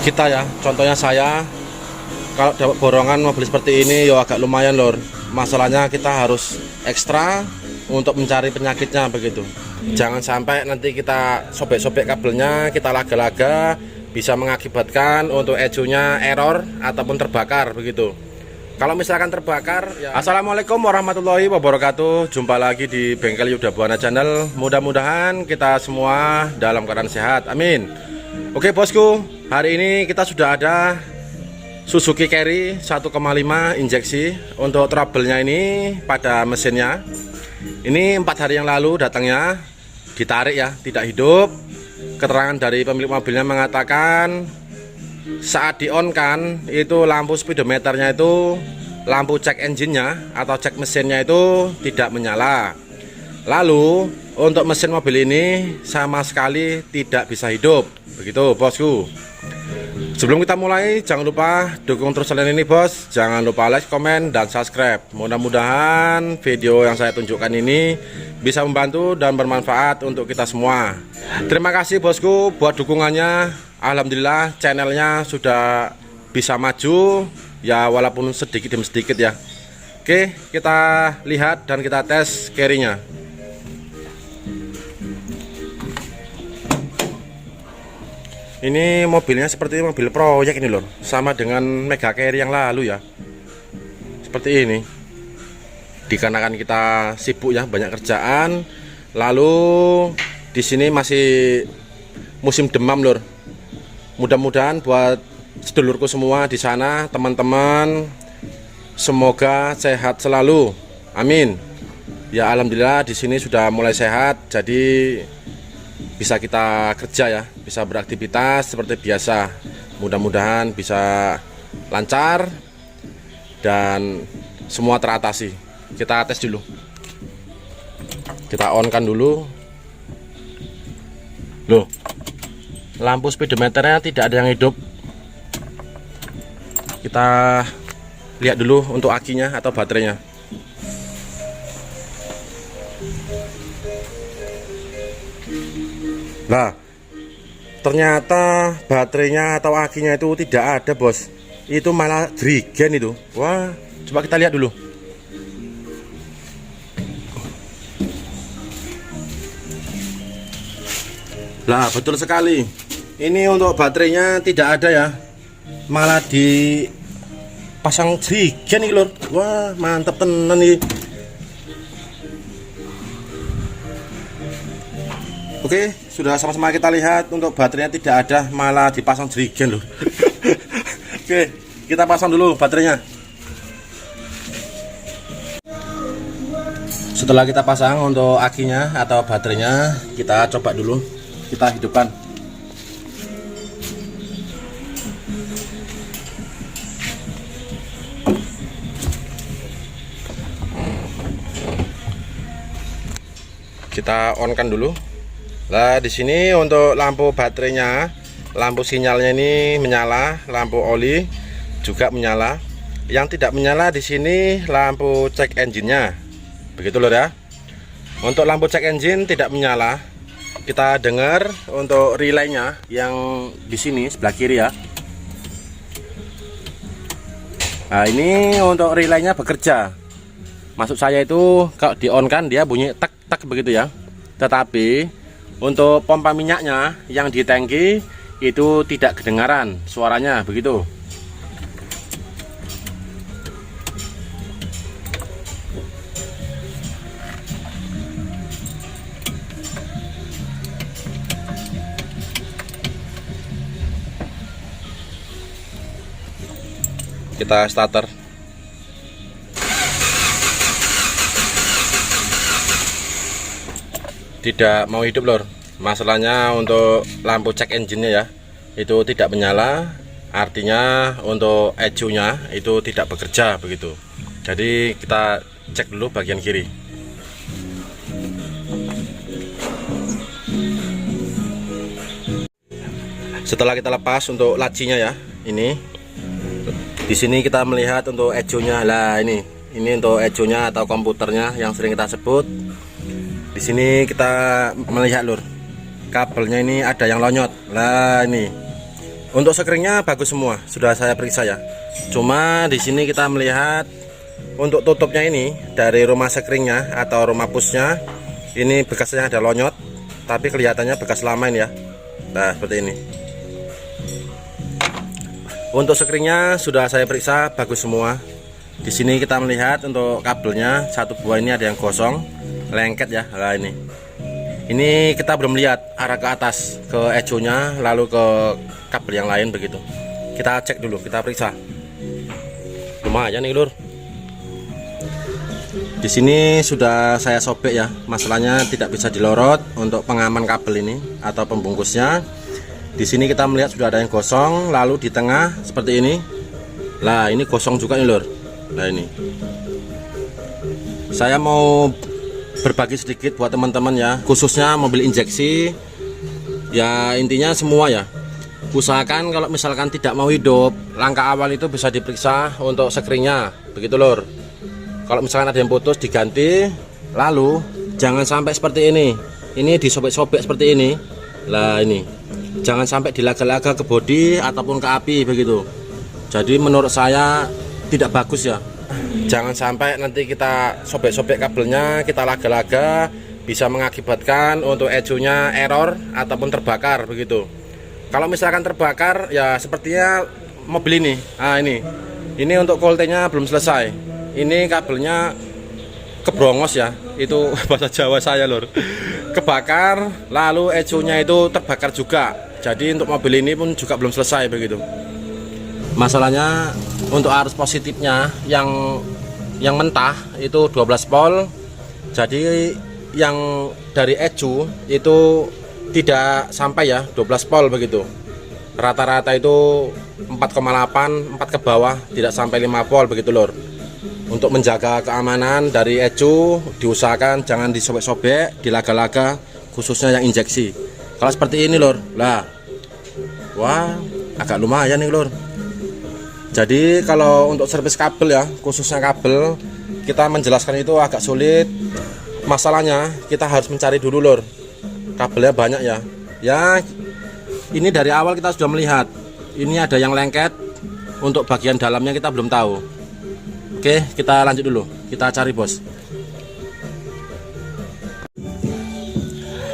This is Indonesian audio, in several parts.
kita ya. Contohnya saya kalau dapat borongan mobil seperti ini ya agak lumayan lor. Masalahnya kita harus ekstra untuk mencari penyakitnya begitu. Jangan sampai nanti kita sobek-sobek kabelnya, kita laga-laga, bisa mengakibatkan untuk ecunya error ataupun terbakar begitu. Kalau misalkan terbakar ya. Assalamualaikum warahmatullahi wabarakatuh. Jumpa lagi di Bengkel Yuda Buana Channel. Mudah-mudahan kita semua dalam keadaan sehat, amin. Oke bosku, hari ini kita sudah ada Suzuki Carry 1,5 injeksi. Untuk trouble-nya ini pada mesinnya. Ini 4 hari yang lalu datangnya, ditarik ya, tidak hidup. Keterangan dari pemilik mobilnya mengatakan saat di on kan itu lampu speedometernya itu, lampu cek engine-nya atau cek mesinnya itu tidak menyala. Lalu untuk mesin mobil ini sama sekali tidak bisa hidup. Begitu bosku. Sebelum kita mulai, jangan lupa dukung terus channel ini bos. Jangan lupa like, komen, dan subscribe. Mudah-mudahan video yang saya tunjukkan ini bisa membantu dan bermanfaat untuk kita semua. Terima kasih bosku buat dukungannya. Alhamdulillah channelnya sudah bisa maju ya, walaupun sedikit demi sedikit ya. Oke, kita lihat dan kita tes carry-nya. Ini mobilnya seperti mobil proyek ini lor, sama dengan Mega Carry yang lalu ya. Seperti ini. Dikarenakan kita sibuk ya, banyak kerjaan. Lalu di sini masih musim demam lor. Mudah-mudahan buat sedulurku semua di sana, teman-teman, semoga sehat selalu. Amin. Ya alhamdulillah di sini sudah mulai sehat, jadi bisa kita kerja ya, bisa beraktivitas seperti biasa. Mudah-mudahan bisa lancar dan semua teratasi. Kita tes dulu. Kita on kan dulu. Loh, lampu speedometernya tidak ada yang hidup. Kita lihat dulu untuk akinya atau baterainya. Nah, ternyata baterainya atau akinya itu tidak ada bos. Itu malah drigen itu. Wah, coba kita lihat dulu. Lah, betul sekali. Ini untuk baterainya tidak ada ya, malah dipasang drigen nih lor. Wah mantep tenan nih. Oke, sudah sama-sama kita lihat untuk baterainya tidak ada, malah dipasang drigen loh. Oke, kita pasang dulu baterainya. Setelah kita pasang untuk akinya atau baterainya, kita coba dulu, kita hidupkan. Kita on kan dulu. Nah, di sini untuk lampu baterainya, lampu sinyalnya ini menyala, lampu oli juga menyala. Yang tidak menyala di sini lampu cek engine-nya. Begitu loh ya. Untuk lampu cek engine tidak menyala. Kita dengar untuk relaynya yang di sini sebelah kiri ya. Nah, ini untuk relaynya bekerja. Maksud saya itu kalau di on kan dia bunyi tek tek begitu ya. Tetapi untuk pompa minyaknya yang di tangki itu tidak kedengaran suaranya begitu. Kita starter. Tidak mau hidup lor. Masalahnya untuk lampu cek engine-nya ya, itu tidak menyala. Artinya untuk ECU-nya itu tidak bekerja begitu. Jadi kita cek dulu bagian kiri. Setelah kita lepas untuk lacinya ya, ini di sini kita melihat untuk ECU-nya. Lah ini untuk ECU-nya atau komputernya yang sering kita sebut. Di sini kita melihat lur, kabelnya ini ada yang lonyot. Lah ini Untuk sekringnya bagus semua, sudah saya periksa ya. Cuma di sini kita melihat untuk tutupnya ini dari rumah sekringnya atau rumah pushnya, ini bekasnya ada lonyot, tapi kelihatannya bekas lama ini ya. Nah, seperti ini. Untuk sekringnya sudah saya periksa bagus semua. Di sini kita melihat untuk kabelnya satu buah ini ada yang gosong, lengket ya. Nah ini kita belum lihat arah ke atas ke ecunya lalu ke kabel yang lain begitu. Kita cek dulu, kita periksa. Lumayan nih lur. Di sini sudah saya sobek ya. Masalahnya tidak bisa dilorot untuk pengaman kabel ini atau pembungkusnya. Di sini kita melihat sudah ada yang gosong, lalu di tengah seperti ini. Lah ini gosong juga nih lur. Nah ini saya mau berbagi sedikit buat teman-teman ya, khususnya mobil injeksi ya. Intinya semua ya, usahakan kalau misalkan tidak mau hidup, langkah awal itu bisa diperiksa untuk sekringnya begitu lor. Kalau misalkan ada yang putus diganti, lalu jangan sampai seperti ini disobek-sobek seperti ini. Lah ini jangan sampai dilaga-laga ke bodi ataupun ke api begitu. Jadi menurut saya tidak bagus ya. Jangan sampai nanti kita sobek-sobek kabelnya, kita laga-laga, bisa mengakibatkan untuk ecunya error ataupun terbakar begitu. Kalau misalkan terbakar ya sepertinya mobil ini. Nah ini untuk voltenya belum selesai. Ini kabelnya kebrongos ya, itu bahasa Jawa saya lor. Kebakar, lalu ecunya itu terbakar juga. Jadi untuk mobil ini pun juga belum selesai begitu. Masalahnya untuk arus positifnya yang mentah itu 12 volt. Jadi yang dari ecu itu tidak sampai ya 12 volt begitu. Rata-rata itu 4,8, 4 ke bawah, tidak sampai 5 volt begitu lor. Untuk menjaga keamanan dari ecu diusahakan jangan disobek-sobek, dilaga-laga, khususnya yang injeksi. Kalau seperti ini lor, lah wah agak lumayan nih lor. Jadi kalau untuk servis kabel ya, khususnya kabel, kita menjelaskan itu agak sulit. Masalahnya kita harus mencari dulu lor. Kabelnya banyak ya. Ya ini dari awal kita sudah melihat. Ini ada yang lengket. Untuk bagian dalamnya kita belum tahu. Oke, kita lanjut dulu. Kita cari bos.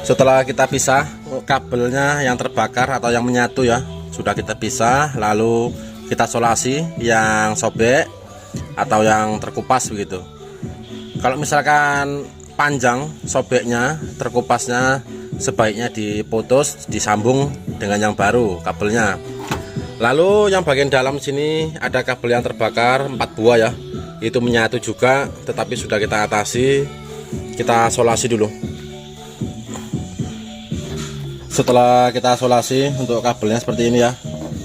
Setelah kita pisah kabelnya yang terbakar atau yang menyatu ya, sudah kita pisah, lalu kita solasi yang sobek atau yang terkupas begitu. Kalau misalkan panjang sobeknya, terkupasnya, sebaiknya diputus, disambung dengan yang baru kabelnya. Lalu yang bagian dalam sini ada kabel yang terbakar 4 buah ya, itu menyatu juga, tetapi sudah kita atasi. Kita solasi dulu. Setelah kita solasi untuk kabelnya seperti ini ya,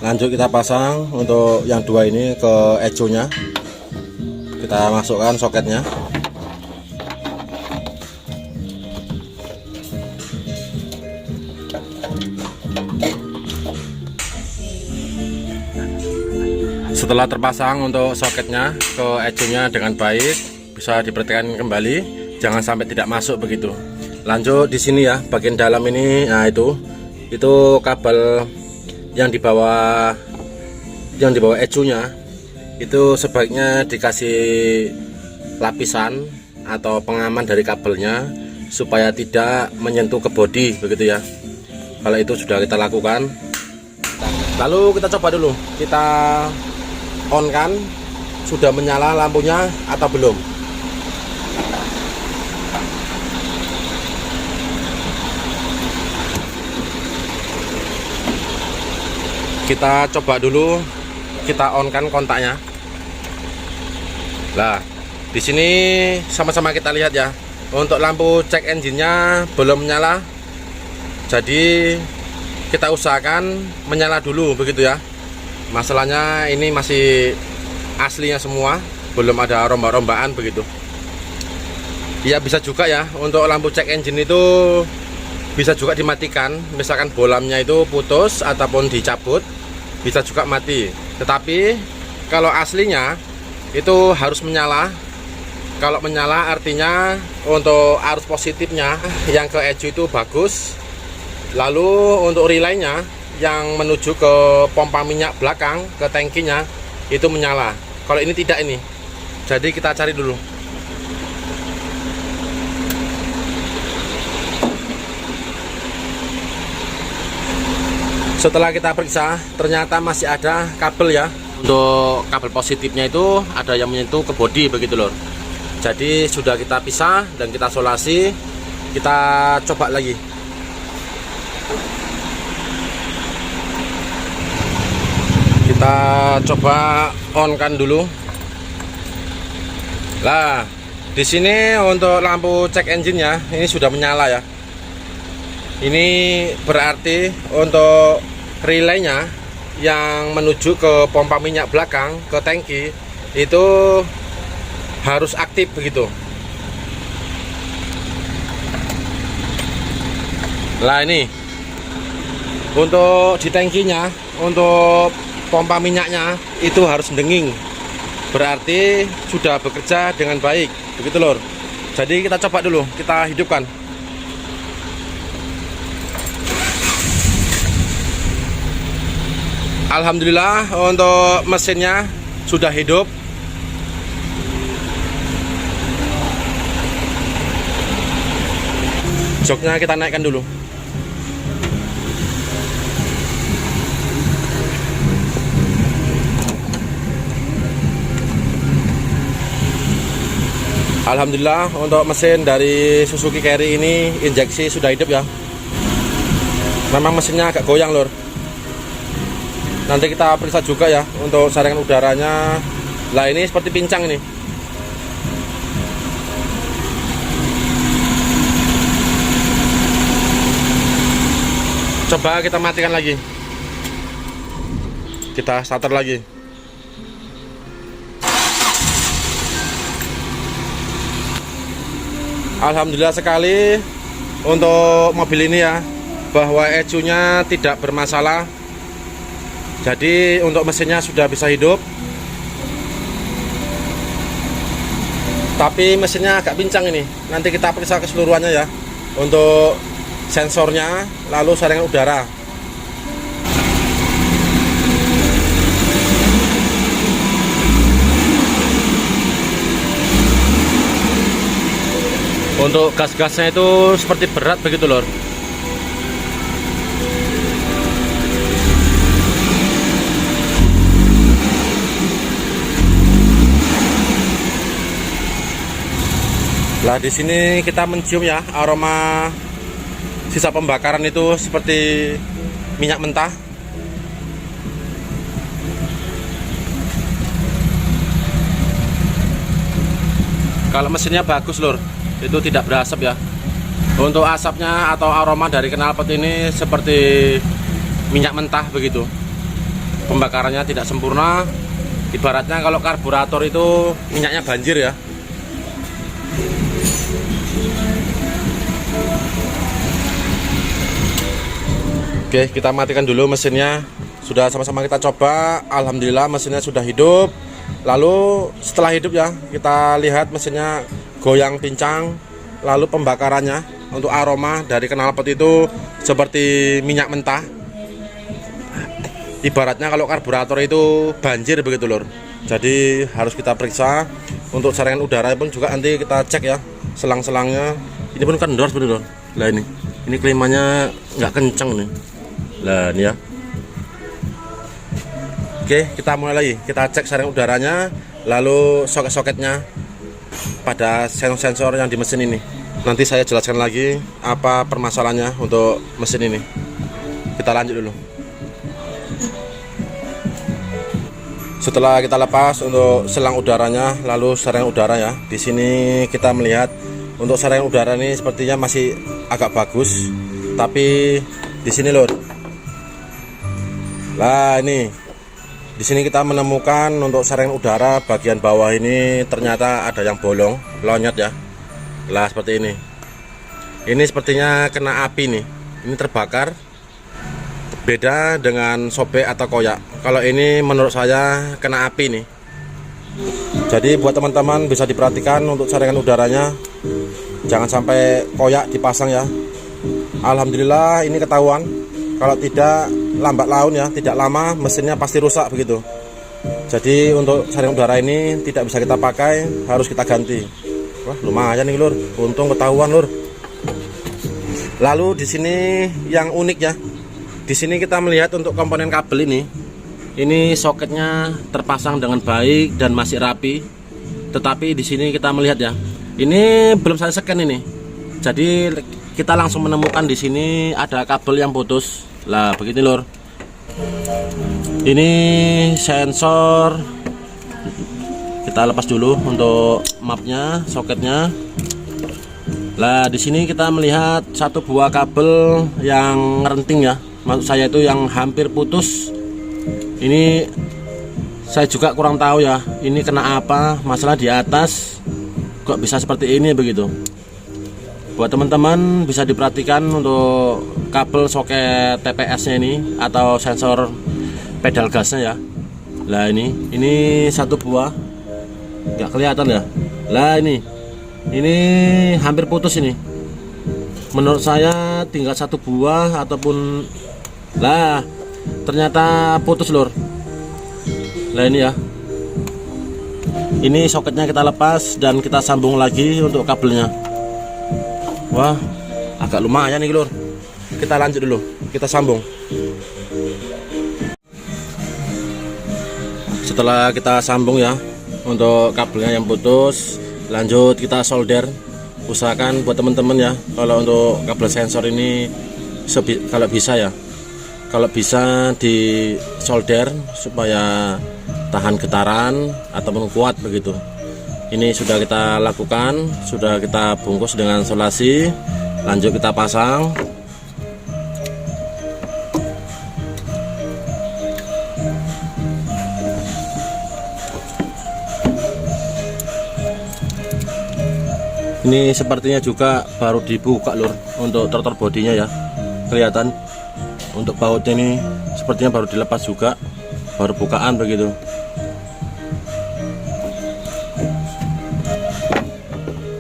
lanjut kita pasang untuk yang dua ini ke ecunya. Kita masukkan soketnya. Setelah terpasang untuk soketnya ke ecunya dengan baik, bisa diperhatikan kembali, jangan sampai tidak masuk begitu. Lanjut di sini ya, bagian dalam ini, nah itu kabel yang di bawah ecunya itu sebaiknya dikasih lapisan atau pengaman dari kabelnya supaya tidak menyentuh ke bodi begitu ya. Kalau itu sudah kita lakukan, lalu kita coba dulu, kita on kan, sudah menyala lampunya atau belum. Kita coba dulu, kita on kan kontaknya. Lah, di sini sama-sama kita lihat ya. Untuk lampu cek engine-nya belum menyala. Jadi kita usahakan menyala dulu begitu ya. Masalahnya ini masih aslinya semua, belum ada rombak-rombaan begitu. Ya bisa juga ya, untuk lampu cek engine itu bisa juga dimatikan, misalkan bolamnya itu putus ataupun dicabut, bisa juga mati. Tetapi kalau aslinya itu harus menyala. Kalau menyala artinya untuk arus positifnya yang ke ecu itu bagus. Lalu untuk relaynya yang menuju ke pompa minyak belakang, ke tangkinya itu menyala. Kalau ini tidak ini. Jadi kita cari dulu. Setelah kita periksa, ternyata masih ada kabel ya. Untuk kabel positifnya itu ada yang menyentuh ke bodi begitu lor. Jadi sudah kita pisah dan kita solasi. Kita coba lagi. Kita coba on kan dulu. Lah, di sini untuk lampu cek engine ya, ini sudah menyala ya. Ini berarti untuk relaynya yang menuju ke pompa minyak belakang, ke tangki itu harus aktif begitu. Lah ini untuk di tangkinya, untuk pompa minyaknya itu harus denging. Berarti sudah bekerja dengan baik, begitu lor. Jadi kita coba dulu, kita hidupkan. Alhamdulillah untuk mesinnya sudah hidup. Joknya kita naikkan dulu. Alhamdulillah untuk mesin dari Suzuki Carry ini injeksi sudah hidup ya. Memang mesinnya agak goyang lor. Nanti kita periksa juga ya untuk saringan udaranya. Lah ini seperti pincang ini. Coba kita matikan lagi. Kita starter lagi. Alhamdulillah sekali untuk mobil ini ya, bahwa ECU-nya tidak bermasalah. Jadi untuk mesinnya sudah bisa hidup. Tapi mesinnya agak pincang ini. Nanti kita periksa keseluruhannya ya. Untuk sensornya, lalu saringan udara. Untuk gas-gasnya itu seperti berat begitu lor. Lah di sini kita mencium ya aroma sisa pembakaran itu seperti minyak mentah. Kalau mesinnya bagus lor, itu tidak berasap ya. Untuk asapnya atau aroma dari knalpot ini seperti minyak mentah begitu. Pembakarannya tidak sempurna. Ibaratnya kalau karburator itu minyaknya banjir ya. Oke, kita matikan dulu mesinnya. Sudah sama-sama kita coba. Alhamdulillah mesinnya sudah hidup. Lalu setelah hidup ya, kita lihat mesinnya goyang pincang. Lalu pembakarannya untuk aroma dari knalpot itu seperti minyak mentah. Ibaratnya kalau karburator itu banjir begitu lor. Jadi harus kita periksa. Untuk saringan udara pun juga nanti kita cek ya, selang-selangnya. Ini pun kendor sebenarnya lor. Lah ini klimanya nggak kencang nih. Lah ini ya. Oke, kita mulai lagi. Kita cek saringan udaranya, lalu soket-soketnya pada sensor yang di mesin ini. Nanti saya jelaskan lagi apa permasalahannya untuk mesin ini. Kita lanjut dulu. Setelah kita lepas untuk selang udaranya, lalu saringan udara ya. Di sini kita melihat untuk saringan udara ini sepertinya masih agak bagus, tapi di sini lor. Lah ini. Di sini kita menemukan untuk saringan udara bagian bawah ini ternyata ada yang bolong, lonyot ya. Lah seperti ini. Ini sepertinya kena api nih. Ini terbakar. Beda dengan sobek atau koyak. Kalau ini menurut saya kena api nih. Jadi buat teman-teman bisa diperhatikan untuk saringan udaranya. Jangan sampai koyak dipasang ya. Alhamdulillah ini ketahuan. Kalau tidak lambat laun ya, tidak lama mesinnya pasti rusak begitu. Jadi untuk saring udara ini tidak bisa kita pakai, harus kita ganti. Wah, lumayan nih lur, untung ketahuan lur. Lalu di sini yang unik ya, di sini kita melihat untuk komponen kabel ini soketnya terpasang dengan baik dan masih rapi. Tetapi di sini kita melihat ya, ini belum saya scan ini. Jadi kita langsung menemukan di sini ada kabel yang putus. Lah begini lur. Ini sensor. Kita lepas dulu untuk mapnya, soketnya. Lah di sini kita melihat satu buah kabel yang renting ya. Maksud saya itu yang hampir putus. Ini saya juga kurang tahu ya. Ini kena apa? Masalah di atas kok bisa seperti ini begitu. Buat teman-teman bisa diperhatikan untuk kabel soket TPS-nya ini atau sensor pedal gasnya ya. Lah ini satu buah, nggak kelihatan ya. Lah ini hampir putus ini. Menurut saya tinggal satu buah ataupun lah ternyata putus lur. Lah ini ya. Ini soketnya kita lepas dan kita sambung lagi untuk kabelnya. Wah, agak lumayan nih lur. Kita lanjut dulu, kita sambung. Setelah kita sambung ya untuk kabelnya yang putus, lanjut kita solder. Usahakan buat teman-teman ya, kalau untuk kabel sensor ini kalau bisa ya, kalau bisa di solder supaya tahan getaran ataupun kuat begitu. Ini sudah kita lakukan, sudah kita bungkus dengan solasi. Lanjut kita pasang. Ini sepertinya juga baru dibuka lur untuk trotor bodinya ya. Kelihatan untuk bautnya ini sepertinya baru dilepas juga, baru bukaan begitu.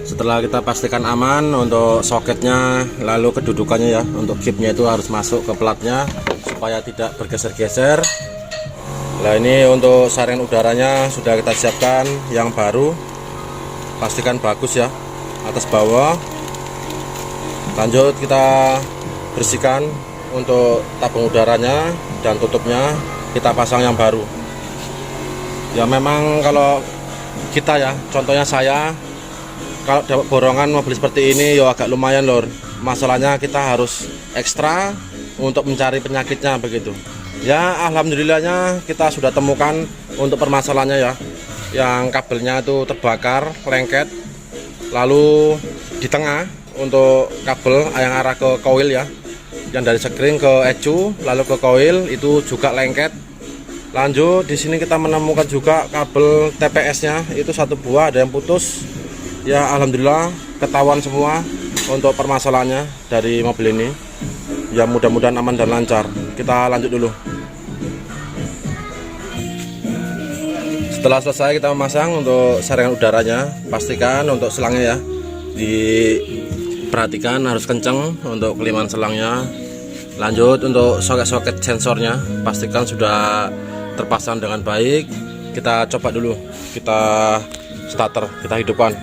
Setelah kita pastikan aman untuk soketnya, lalu kedudukannya ya, untuk kipnya itu harus masuk ke platnya supaya tidak bergeser-geser. Nah ini untuk saringan udaranya sudah kita siapkan yang baru, pastikan bagus ya atas bawah. Lanjut kita bersihkan untuk tabung udaranya dan tutupnya, kita pasang yang baru. Ya memang kalau kita ya, contohnya saya, kalau dapat borongan mobil seperti ini ya agak lumayan lor. Masalahnya kita harus ekstra untuk mencari penyakitnya begitu. Ya alhamdulillahnya kita sudah temukan untuk permasalahannya ya, yang kabelnya itu terbakar, lengket. Lalu di tengah untuk kabel yang arah ke koil ya, yang dari sekring ke ecu lalu ke koil itu juga lengket. Lanjut di sini kita menemukan juga kabel TPS-nya itu satu buah ada yang putus. Ya alhamdulillah ketahuan semua untuk permasalahannya dari mobil ini. Ya mudah-mudahan aman dan lancar. Kita lanjut dulu. Setelah selesai kita memasang untuk saringan udaranya, pastikan untuk selangnya ya diperhatikan harus kenceng untuk kelimaan selangnya. Lanjut untuk soket-soket sensornya, pastikan sudah terpasang dengan baik. Kita coba dulu, kita starter, kita hidupkan.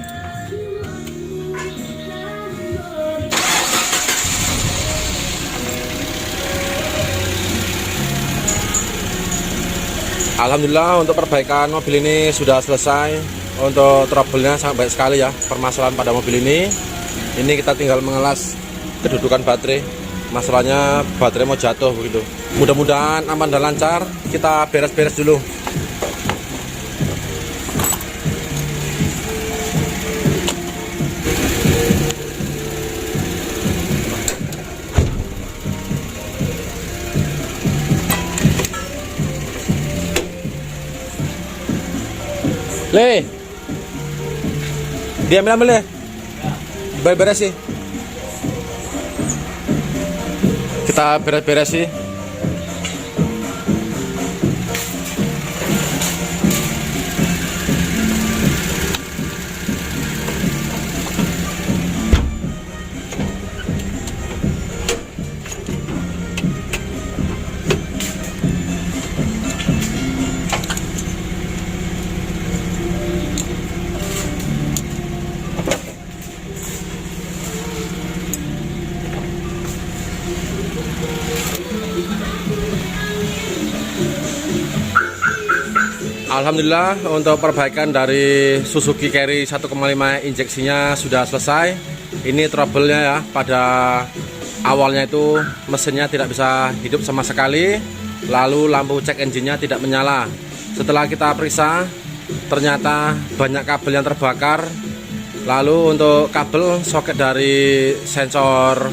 Alhamdulillah untuk perbaikan mobil ini sudah selesai. Untuk trouble-nya sangat baik sekali ya, permasalahan pada mobil ini. Ini kita tinggal mengelas kedudukan baterai. Masalahnya baterai mau jatuh begitu. Mudah-mudahan aman dan lancar. Kita beres-beres dulu. Le, diambil deh, beres sih. Kita beres-beres sih. Alhamdulillah untuk perbaikan dari Suzuki Carry 1,5 injeksinya sudah selesai. Ini trouble-nya ya, pada awalnya itu mesinnya tidak bisa hidup sama sekali. Lalu lampu cek engine-nya tidak menyala. Setelah kita periksa, ternyata banyak kabel yang terbakar. Lalu untuk kabel soket dari sensor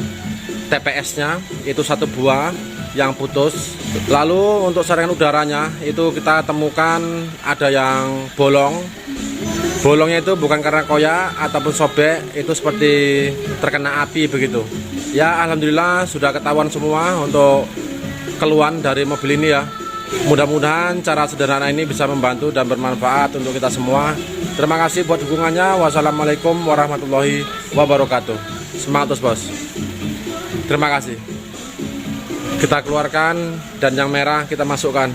TPS-nya itu 1 buah yang putus. Lalu untuk saringan udaranya itu kita temukan ada yang bolong. Bolongnya itu bukan karena koyak ataupun sobek, itu seperti terkena api begitu. Ya alhamdulillah sudah ketahuan semua untuk keluhan dari mobil ini ya. Mudah-mudahan cara sederhana ini bisa membantu dan bermanfaat untuk kita semua. Terima kasih buat dukungannya. Wassalamualaikum warahmatullahi wabarakatuh. Semangat terus bos. Terima kasih. Kita keluarkan dan yang merah kita masukkan.